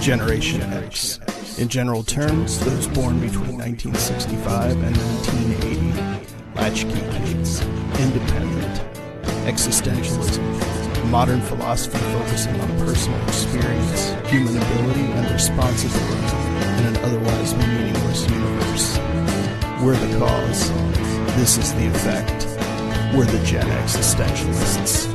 Generation X. In general terms, those born between 1965 and 1980. Latchkey kids. Independent. Existentialism. Modern philosophy focusing on personal experience, human ability, and responsibility in an otherwise meaningless universe. We're the cause. This is the effect. We're the Gen Existentialists.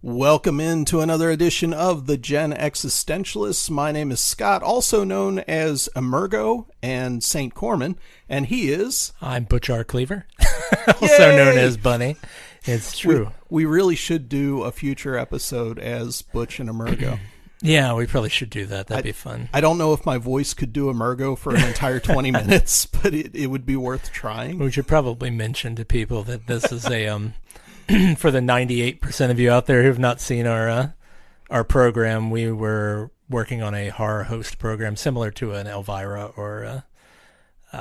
Welcome into another edition of the Gen Existentialists. My name is Scott, also known as Emergo and St. Corman, and he is... I'm Butch R. Cleaver, also known as Bunny. It's true. We really should do a future episode as Butch and Emergo. Yeah, we probably should do that. That'd be fun. I don't know if my voice could do Emergo for an entire 20 minutes, but it would be worth trying. We should probably mention to people that this is a... for the 98% of you out there who have not seen our program, we were working on a horror host program similar to an Elvira or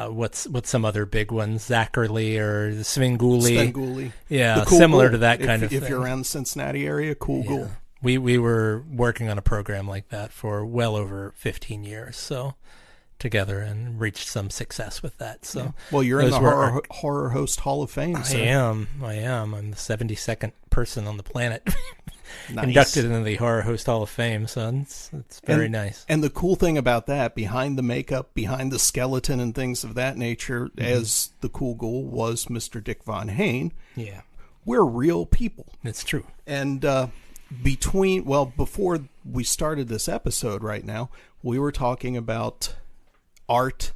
what's some other big ones, Zachary or Svengoolie. Yeah, cool similar ghoul. To that kind of thing. If you're around the Cincinnati area, cool ghoul. We were working on a program like that for well over 15 years, so together, and reached some success with that. So, well, you're in the horror host Hall of Fame. So. I am. I'm the 72nd person on the planet nice. Inducted into the Horror Host Hall of Fame. So it's very nice. And the cool thing about that, behind the makeup, behind the skeleton, and things of that nature, as the cool ghoul was Mr. Dick Von Hain. Yeah, we're real people. It's true. And before we started this episode, right now, we were talking about art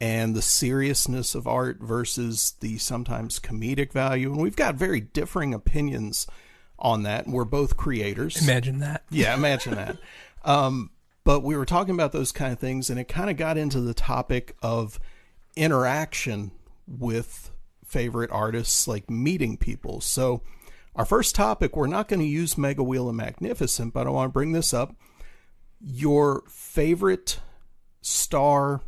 and the seriousness of art versus the sometimes comedic value. And we've got very differing opinions on that. We're both creators. Imagine that. Yeah, imagine that. But we were talking about those kind of things, and it kind of got into the topic of interaction with favorite artists, like meeting people. So our first topic, we're not going to use Mega Wheel of Magnificent, but I want to bring this up. Your favorite star,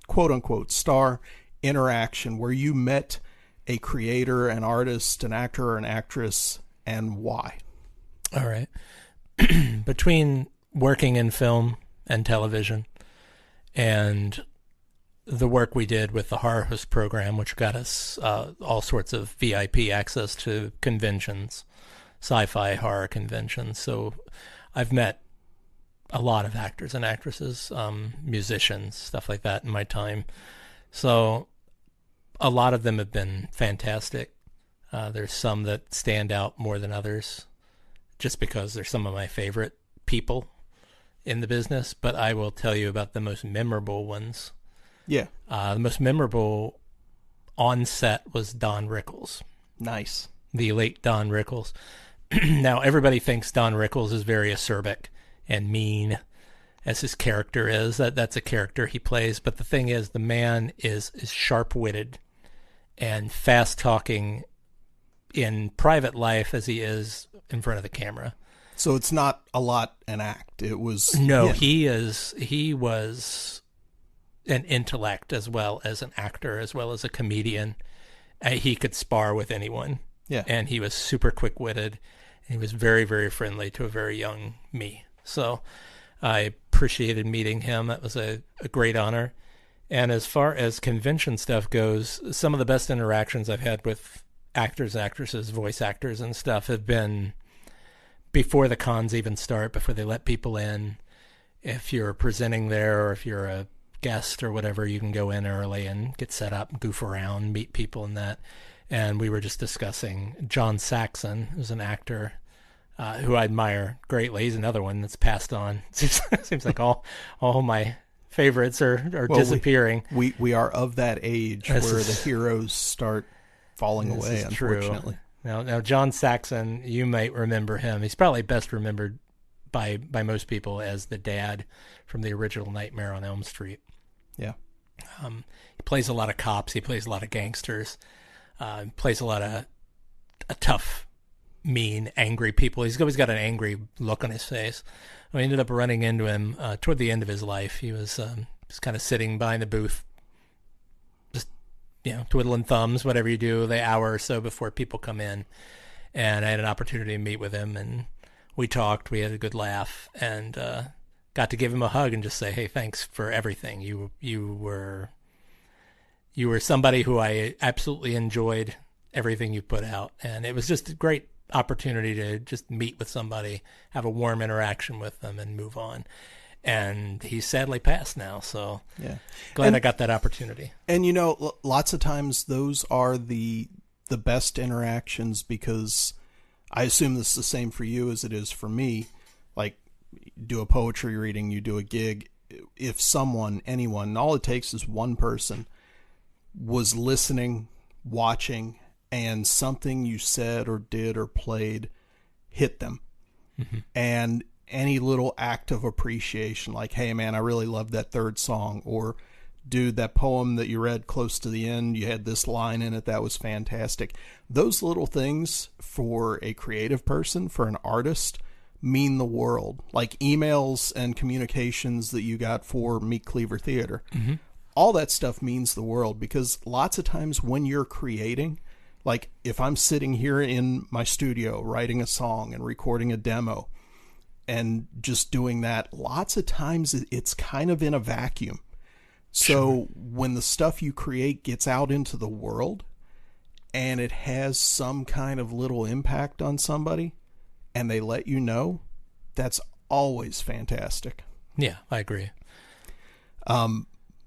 quote unquote, star interaction where you met a creator, an artist, an actor, or an actress, and why? All right. Between working in film and television and the work we did with the Horror Host program, which got us all sorts of VIP access to conventions, sci-fi horror conventions. So I've met a lot of actors and actresses, musicians, stuff like that in my time. So a lot of them have been fantastic. There's some that stand out more than others just because they're some of my favorite people in the business. But I will tell you about the most memorable ones. Yeah. The most memorable on set was Don Rickles. Nice. The late Don Rickles. Now, everybody thinks Don Rickles is very acerbic and mean, as his character is. That's a character he plays. But the thing is, the man is sharp-witted and fast-talking in private life as he is in front of the camera. So it's not a lot an act. It was... No, yeah. He was an intellect as well as an actor, as well as a comedian. He could spar with anyone. Yeah. And he was super quick-witted. And he was very, very friendly to a very young me. So I appreciated meeting him. That was a great honor. And as far as convention stuff goes, some of the best interactions I've had with actors, actresses, voice actors and stuff have been before the cons even start, before they let people in. If you're presenting there or if you're a guest or whatever, you can go in early and get set up, goof around, meet people and that. And we were just discussing John Saxon, who's an actor who I admire greatly. He's another one that's passed on. Seems like all my favorites are disappearing. We are of that age where the heroes start falling away, unfortunately. True. Now, John Saxon, you might remember him. He's probably best remembered by most people as the dad from the original Nightmare on Elm Street. Yeah. He plays a lot of cops. He plays a lot of gangsters. Plays a lot of tough, mean, angry people. He's always got an angry look on his face. I ended up running into him toward the end of his life. He was kind of sitting behind the booth, just twiddling thumbs, whatever you do, the hour or so before people come in. And I had an opportunity to meet with him, and we talked. We had a good laugh, and got to give him a hug and just say, "Hey, thanks for everything. You were somebody who I absolutely enjoyed everything you put out." And it was just a great opportunity to just meet with somebody, have a warm interaction with them, and move on. And he's sadly passed now, so glad I got that opportunity. And lots of times those are the best interactions, because I assume this is the same for you as it is for me. Like, do a poetry reading, you do a gig. If anyone, all it takes is one person was listening, watching, and something you said or did or played hit them. Mm-hmm. And any little act of appreciation, like, "Hey man, I really loved that third song," or "Dude, that poem that you read close to the end, you had this line in it, that was fantastic." Those little things for a creative person, for an artist, mean the world. Like emails and communications that you got for Meat Cleaver Theater. Mm-hmm. All that stuff means the world, because lots of times when you're creating, like if I'm sitting here in my studio writing a song and recording a demo and just doing that, lots of times it's kind of in a vacuum. So when the stuff you create gets out into the world and it has some kind of little impact on somebody and they let you know, that's always fantastic. Yeah, I agree.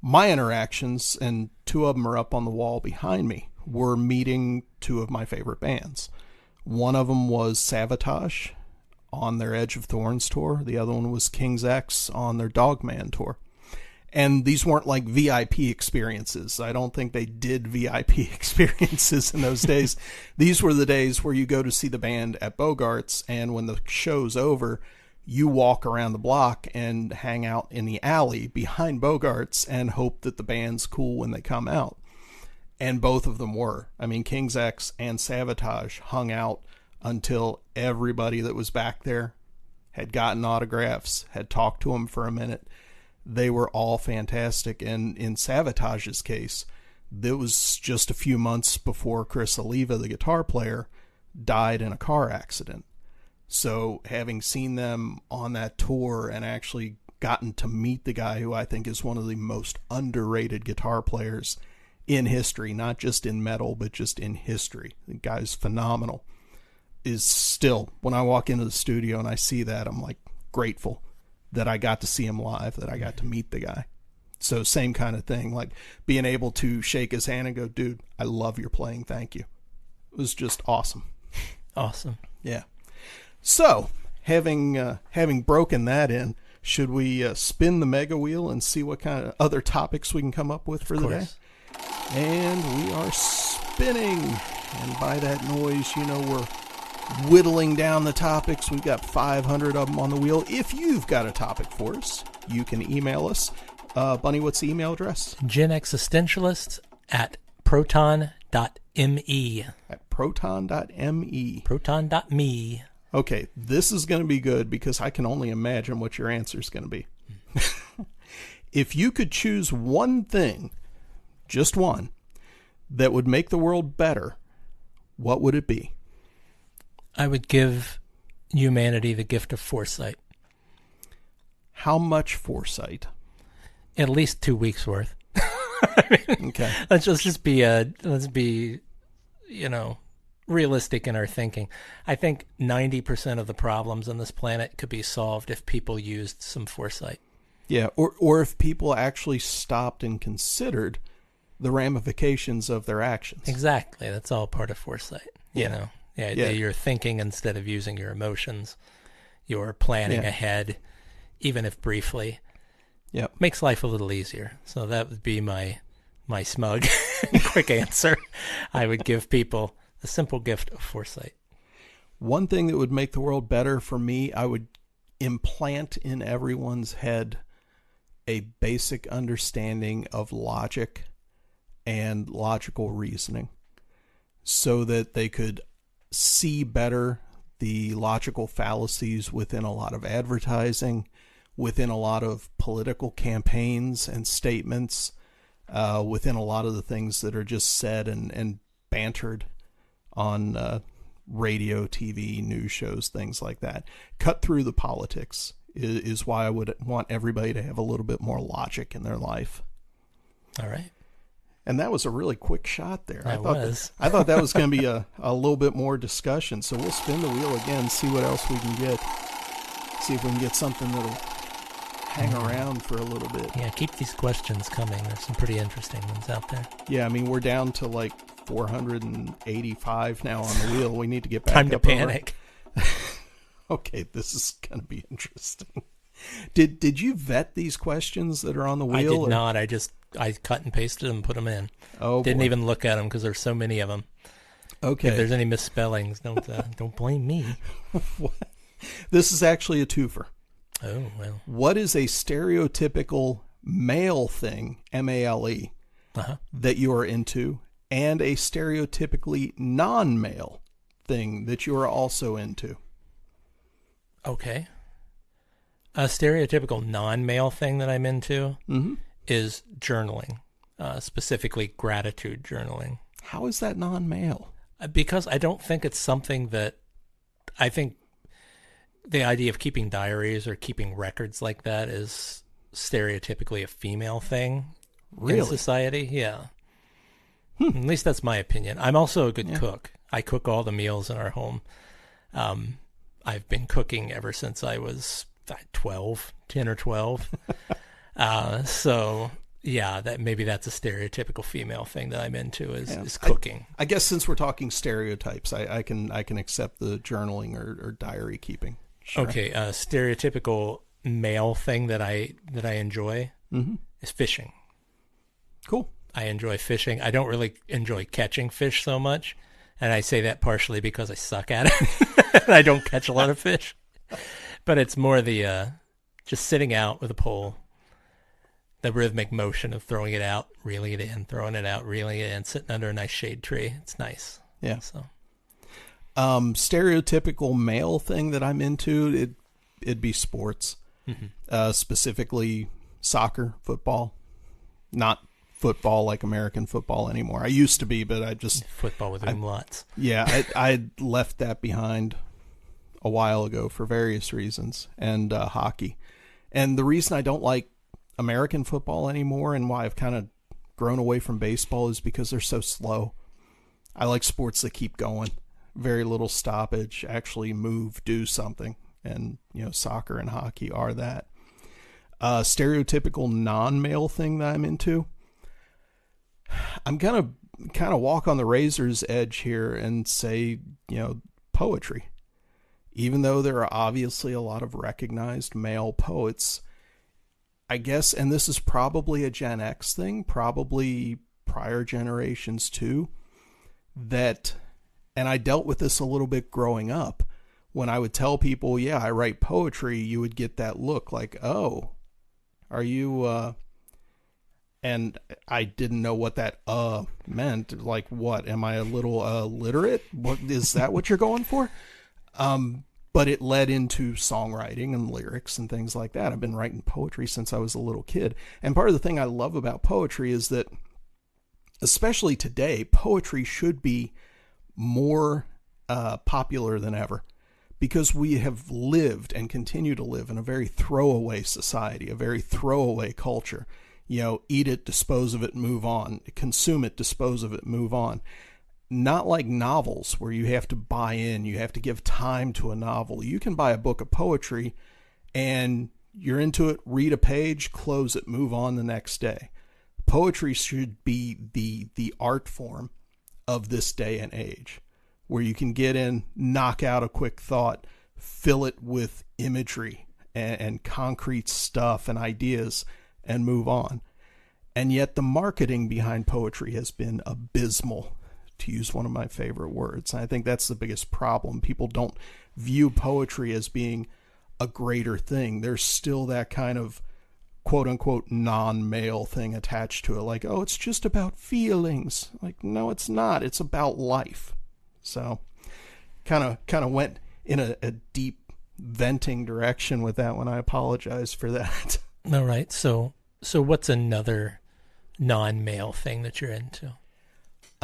My interactions, and two of them are up on the wall behind me, were meeting two of my favorite bands. One of them was Savatage on their Edge of Thorns tour. The other one was King's X on their Dogman tour. And these weren't like VIP experiences. I don't think they did VIP experiences in those days. These were the days where you go to see the band at Bogart's, and when the show's over, you walk around the block and hang out in the alley behind Bogart's and hope that the band's cool when they come out. And both of them were. I mean, King's X and Savatage hung out until everybody that was back there had gotten autographs, had talked to them for a minute. They were all fantastic. And in Savatage's case, it was just a few months before Chris Oliva, the guitar player, died in a car accident. So having seen them on that tour and actually gotten to meet the guy who I think is one of the most underrated guitar players in history, not just in metal, but just in history. The guy's phenomenal. Is still, when I walk into the studio and I see that, I'm like grateful that I got to see him live, that I got to meet the guy. So same kind of thing, like being able to shake his hand and go, "Dude, I love your playing. Thank you." It was just awesome. Awesome. Yeah. So having broken that in, should we spin the mega wheel and see what kind of other topics we can come up with for the day? And we are spinning. And by that noise, we're whittling down the topics. We've got 500 of them on the wheel. If you've got a topic for us, you can email us. Bunny, what's the email address? genexistentialist@proton.me. At proton.me. Proton.me. Okay, this is going to be good because I can only imagine what your answer is going to be. If you could choose one thing, just one, that would make the world better, what would it be? I would give humanity the gift of foresight. How much foresight? At least 2 weeks worth. I mean, okay. Let's be realistic in our thinking. I think 90% of the problems on this planet could be solved if people used some foresight. Yeah, or if people actually stopped and considered the ramifications of their actions. Exactly. That's all part of foresight. Yeah. You're thinking instead of using your emotions. You're planning ahead, even if briefly. Yep. Makes life a little easier. So that would be my smug, quick answer. I would give people the simple gift of foresight. One thing that would make the world better for me, I would implant in everyone's head a basic understanding of logic and logical reasoning so that they could see better the logical fallacies within a lot of advertising, within a lot of political campaigns and statements, within a lot of the things that are just said and bantered on radio, TV, news shows, things like that. Cut through the politics is why I would want everybody to have a little bit more logic in their life. All right. And that was a really quick shot there. I thought that was going to be a little bit more discussion. So we'll spin the wheel again, see what else we can get. See if we can get something that'll hang around for a little bit. Yeah, keep these questions coming. There's some pretty interesting ones out there. Yeah, I mean, we're down to like 485 now on the wheel. We need to get back Time to up panic. Okay, this is going to be interesting. Did you vet these questions that are on the wheel? I did not. I cut and pasted them and put them in. Oh, didn't boy. even look at them because there's so many of them. Okay. If there's any misspellings, don't blame me. What? This is actually a twofer. Oh, well. What is a stereotypical male thing, M-A-L-E, that you are into, and a stereotypically non-male thing that you are also into? Okay. A stereotypical non-male thing that I'm into is journaling, specifically gratitude journaling. How is that non-male? Because I don't think it's something that I think the idea of keeping diaries or keeping records like that is stereotypically a female thing in society. Yeah. At least that's my opinion. I'm also a good cook. I cook all the meals in our home. I've been cooking ever since I was 10 or 12. So yeah, that's a stereotypical female thing that I'm into is cooking. I guess since we're talking stereotypes, I can accept the journaling or diary keeping. Sure. Okay, a stereotypical male thing that I enjoy is fishing. Cool. I enjoy fishing. I don't really enjoy catching fish so much, and I say that partially because I suck at it. And I don't catch a lot of fish. But it's more the just sitting out with a pole, the rhythmic motion of throwing it out, reeling it in, throwing it out, reeling it in, sitting under a nice shade tree. It's nice. Yeah. So, stereotypical male thing that I'm into, it'd be sports, specifically soccer, football, not football like American football anymore. I used to be, but I just football with umlauts. Yeah, I left that behind a while ago for various reasons, and hockey. And the reason I don't like American football anymore and why I've kind of grown away from baseball is because they're so slow. I like sports that keep going. Very little stoppage, actually move, do something. And, soccer and hockey are that. Stereotypical non-male thing that I'm into, I'm going to kind of walk on the razor's edge here and say, poetry. Even though there are obviously a lot of recognized male poets, I guess, and this is probably a Gen X thing, probably prior generations too, that, and I dealt with this a little bit growing up, when I would tell people, yeah, I write poetry, you would get that look like, oh, are you, and I didn't know what that meant. Like, what? Am I a little literate? What is that what you're going for? But it led into songwriting and lyrics and things like that. I've been writing poetry since I was a little kid. And part of the thing I love about poetry is that, especially today, poetry should be more popular than ever, because we have lived and continue to live in a very throwaway society, a very throwaway culture. Eat it, dispose of it, move on. Consume it, dispose of it, move on. Not like novels where you have to buy in, you have to give time to a novel. You can buy a book of poetry and you're into it, read a page, close it, move on the next day. Poetry should be the art form of this day and age, where you can get in, knock out a quick thought, fill it with imagery and concrete stuff and ideas, and move on. And yet the marketing behind poetry has been abysmal, to use one of my favorite words. And I think that's the biggest problem. People don't view poetry as being a greater thing. There's still that kind of quote unquote non-male thing attached to it. Like, oh, it's just about feelings. Like, no, it's not. It's about life. So kind of went in a deep venting direction with that one. I apologize for that. All right. So what's another non-male thing that you're into?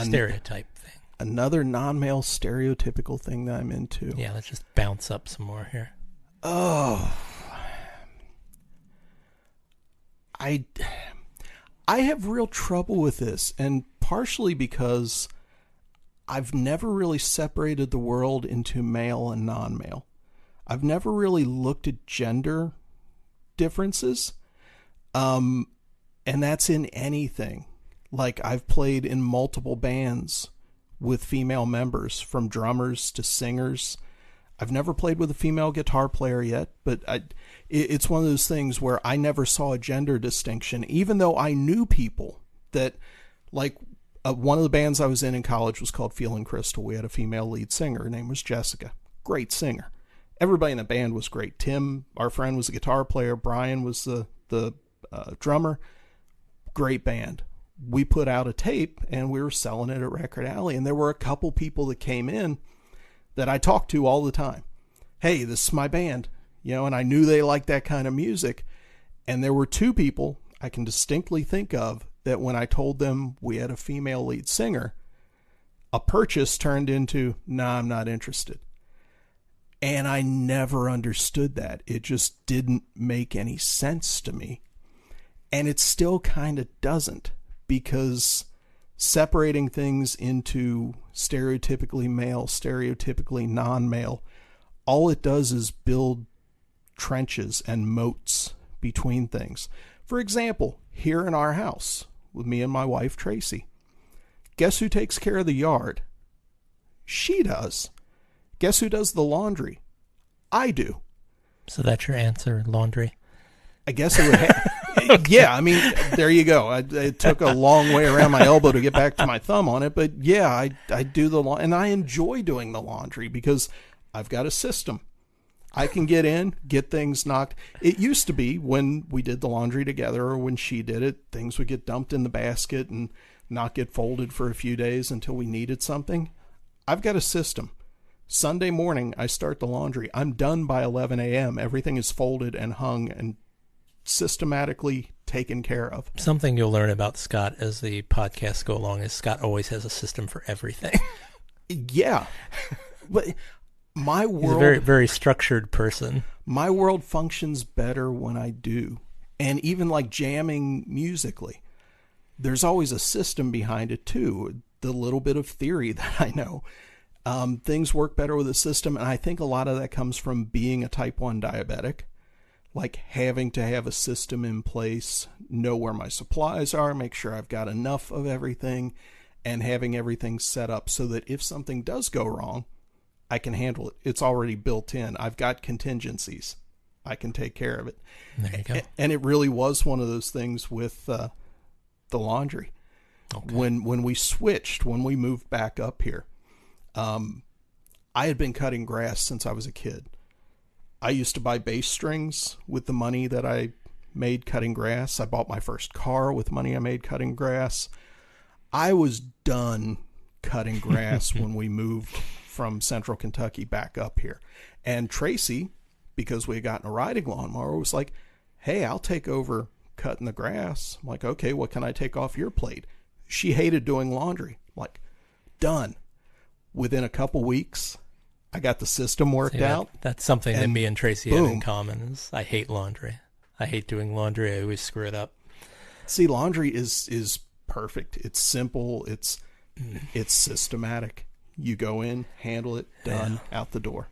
Stereotype thing. Another non-male stereotypical thing that I'm into. Yeah, let's just bounce up some more here. Oh. I have real trouble with this, and partially because I've never really separated the world into male and non-male. I've never really looked at gender differences, and that's in anything. Like, I've played in multiple bands with female members, from drummers to singers. I've never played with a female guitar player yet, but it's one of those things where I never saw a gender distinction, even though I knew people that, like, one of the bands I was in college was called Feeling Crystal. We had a female lead singer. Her name was Jessica. Great singer. Everybody in the band was great. Tim, our friend, was a guitar player. Brian was the drummer. Great band. We put out a tape, and we were selling it at Record Alley, and there were a couple people that came in that I talked to all the time. Hey, this is my band, and I knew they liked that kind of music. And there were two people I can distinctly think of that when I told them we had a female lead singer, a purchase turned into, nah, I'm not interested. And I never understood that. It just didn't make any sense to me. And it still kind of doesn't, because separating things into stereotypically male, stereotypically non-male, all it does is build trenches and moats between things. For example, here in our house, with me and my wife, Tracy, guess who takes care of the yard? She does. Guess who does the laundry? I do. So that's your answer, laundry? I guess it would okay. Yeah, I mean, there you go. It took a long way around my elbow to get back to my thumb on it, but yeah, I do the laundry, and I enjoy doing the laundry because I've got a system. I can get in, get things knocked. It used to be when we did the laundry together, or when she did it, things would get dumped in the basket and not get folded for a few days until we needed something. I've got a system. Sunday morning, I start the laundry. I'm done by 11 a.m. Everything is folded and hung and systematically taken care of. Something you'll learn about Scott as the podcasts go along is Scott always has a system for everything. Yeah. But my world... He's a very, very structured person. My world functions better when I do. And even like jamming musically, there's always a system behind it too. The little bit of theory that I know. Things work better with a system, and I think a lot of that comes from being a type 1 diabetic, like having to have a system in place, know where my supplies are, make sure I've got enough of everything, and having everything set up so that if something does go wrong, I can handle it. It's already built in. I've got contingencies. I can take care of it. There you go. And it really was one of those things with the laundry. Okay. When we switched, when we moved back up here, I had been cutting grass since I was a kid. I used to buy bass strings with the money that I made cutting grass. I bought my first car with money I made cutting grass. I was done cutting grass when we moved from central Kentucky back up here. And Tracy, because we had gotten a riding lawnmower, was like, hey, I'll take over cutting the grass. I'm like, okay, what can I take off your plate? She hated doing laundry. I'm like, done. Within a couple weeks, I got the system worked out. That's something that me and Tracy have in common. Is I hate laundry. I hate doing laundry. I always screw it up. See, laundry is perfect. It's simple. It's systematic. You go in, handle it, done, out the door.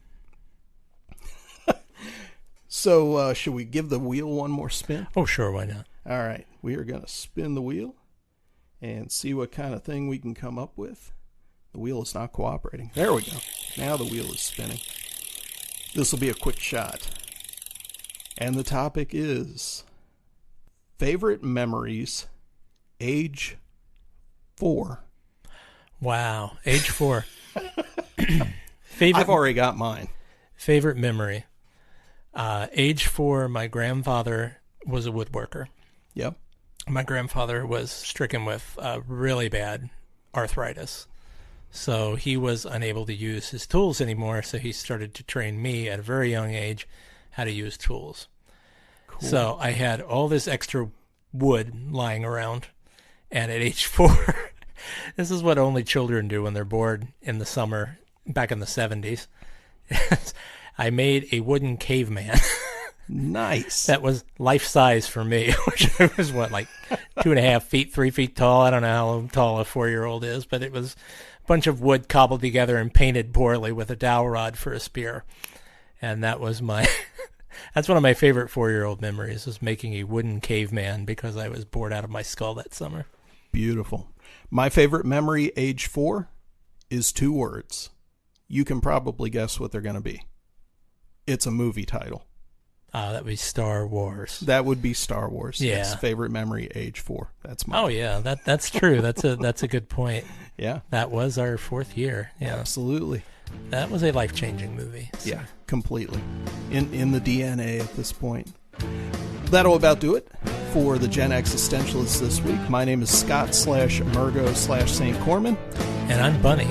So, should we give the wheel one more spin? Oh, sure. Why not? All right. We are going to spin the wheel and see what kind of thing we can come up with. The wheel is not cooperating. There we go. Now the wheel is spinning. This will be a quick shot. And the topic is favorite memories, age 4. Wow. Age 4. I've already got mine. Favorite memory. Age 4, my grandfather was a woodworker. Yep. My grandfather was stricken with really bad arthritis. So he was unable to use his tools anymore, so he started to train me at a very young age how to use tools. Cool. So I had all this extra wood lying around, And at age 4, this is what only children do when they're bored in the summer back in the 70s. I made a wooden caveman. Nice. That was life size for me, which was like 2.5 feet, 3 feet tall. I don't know how tall a 4-year-old is, but it was a bunch of wood cobbled together and painted poorly with a dowel rod for a spear. And that was that's one of my favorite 4-year-old memories, was making a wooden caveman because I was bored out of my skull that summer. Beautiful. My favorite memory, age 4, is 2 words. You can probably guess what they're going to be. It's a movie title. That would be Star Wars. That would be Star Wars. Yeah. Yes, favorite memory, age 4. That's mine. Oh yeah, that's true. That's a good point. Yeah. That was our 4th year. Yeah. Absolutely. That was a life-changing movie. So. Yeah, completely. In the DNA at this point. That'll about do it for the Gen Existentialists this week. My name is Scott/Emergo/St. Corman. And I'm Bunny.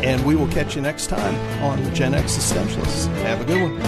And we will catch you next time on the Gen Existentialists. Have a good one.